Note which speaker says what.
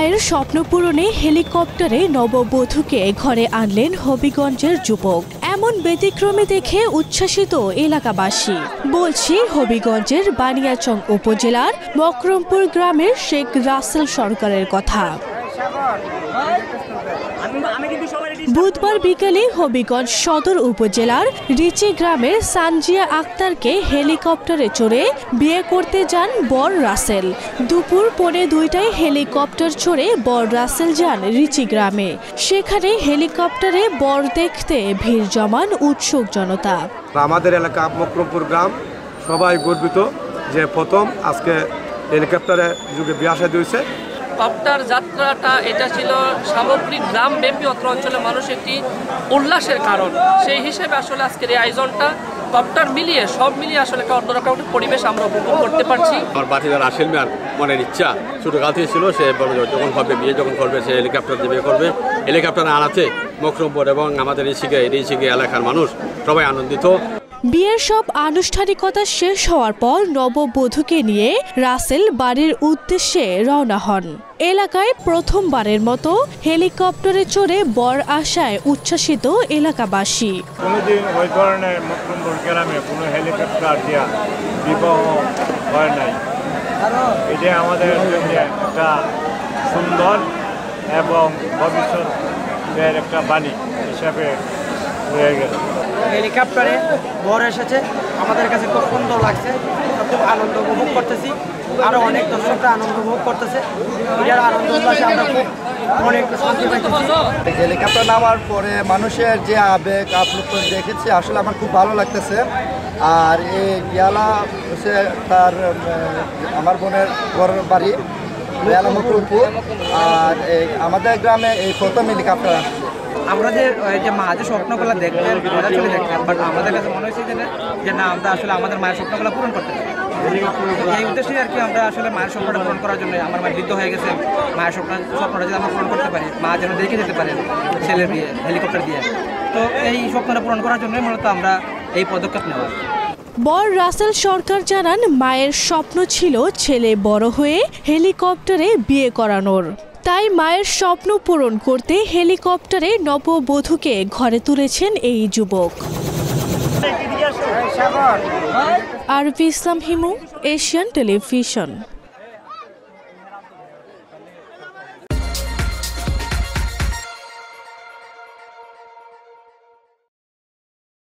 Speaker 1: মায়ের স্বপ্ন পূরণে হেলিকপ্টারে নববধূকে ঘরে আনলেন হবিগঞ্জের যুবক। এমন ব্যতিক্রমী দেখে উচ্ছ্বাসিত এলাকাবাসী। বলছি হবিগঞ্জের বানিয়াচং উপজেলার মকরমপুর গ্রামের শেখ রাসেল সরকারের কথা। বুধবার বিকেলে হবিগঞ্জ সদর উপজেলার রিচি গ্রামের সানজিয়া আক্তারকে হেলিকপ্টারে চড়ে বিয়ে করতে যান বর রাসেল। দুপুর 1:45টায় হেলিকপ্টার চড়ে বর রাসেল যান রিচি গ্রামে। সেখানে হেলিকপ্টারে বর দেখতে ভিড় জমান উৎসুক জনতা।
Speaker 2: আমাদের এলাকা মকরমপুর গ্রাম সবাই গর্বিত যে প্রথম আজকে হেলিকপ্টারে যুগে বিয়ে শাদী হয়েছে।
Speaker 3: কপ্টার যাত্রাটা এটা ছিল সামগ্রিক গ্রামব্যাপী অত্র অঞ্চলের মানুষ একটি উল্লাসের কারণ। সেই হিসেবে আসলে আজকের এই আয়োজনটা কপ্টার মিলিয়ে সব মিলিয়ে আসলে একটা অন্যরকম একটা পরিবেশ আমরা উপভোগ করতে পারছি।
Speaker 4: আমার বাতিদার আসেল মেয়ার মনের ইচ্ছা ছোটকাল থেকে ছিল, সে যখন হবে বিয়ে যখন করবে সে হেলিকপ্টার দিয়ে বিয়ে করবে। হেলিকপ্টার আনাতে মকরমপুর এবং আমাদের রিচিকে এলাকার মানুষ সবাই আনন্দিত।
Speaker 1: বিয়ের সব আনুষ্ঠানিকতা শেষ হওয়ার পর নববধূকে নিয়ে রাসেল বাড়ির উদ্দেশ্যে রওনা হন। এলাকায় প্রথমবারের মতো হেলিকপ্টারে চড়ে বর আসায় উচ্ছ্বাসিত এলাকাবাসী।
Speaker 5: কোনোদিন ওই ধরনের মকরমপুর গ্রামে কোনো হেলিকপ্টার দিয়া বিবাহ হয় নাই। এটা আমাদের জন্য একটা সুন্দর এবং ভবিষ্যতের একটা বাণী হিসাবে হয়ে গেল।
Speaker 6: হেলিকপ্টারে বর এসেছে, আমাদের কাছে খুব সুন্দর লাগছে, খুব আনন্দ উপভোগ করতেছি। আরও অনেক দর্শকরা আনন্দ উপভোগ করতেছে। এটার আনন্দ উল্লাসে আমরা খুব অনেক শান্তি পাইতেছি।
Speaker 7: হেলিকপ্টার নামার পরে মানুষের যে আবেগ আপ্লুত দেখেছি, আসলে আমার খুব ভালো লাগতেছে। আর এই বিয়ালা হচ্ছে তার আমার বোনের ঘরের বাড়ি বিয়ালা মকরমপুর। আর আমাদের গ্রামে এই প্রথম হেলিকপ্টার আসছে।
Speaker 6: আমরা যে মা যে স্বপ্নগুলো দেখতেন মজা চলে দেখতেন, বাট আমাদের কাছে মনে হয়েছে যে না, আমরা আসলে আমাদের মায়ের স্বপ্নগুলো পূরণ করতে পারি। এই উদ্দেশ্যে আর কি আমরা আসলে মায়ের স্বপ্নটা পূরণ করার জন্য, আমার মা বৃদ্ধ হয়ে গেছে, মায়ের স্বপ্নটা যদি আমরা পূরণ করতে পারি, মা যেন দেখে যেতে পারেন ছেলের বিয়ে হেলিকপ্টার দিয়ে। তো এই স্বপ্নটা পূরণ করার জন্যই মূলত আমরা এই পদক্ষেপ নেওয়া।
Speaker 1: বর রাসেল সরকার জানান, মায়ের স্বপ্ন ছিল ছেলে বড় হয়ে হেলিকপ্টারে বিয়ে করানোর। তাই মায়ের স্বপ্ন পূরণ করতে হেলিকপ্টারে নববধূকে ঘরে তুলেছেন এই যুবক। আরভি ইসলাম হিমু, এশিয়ান টেলিভিশন।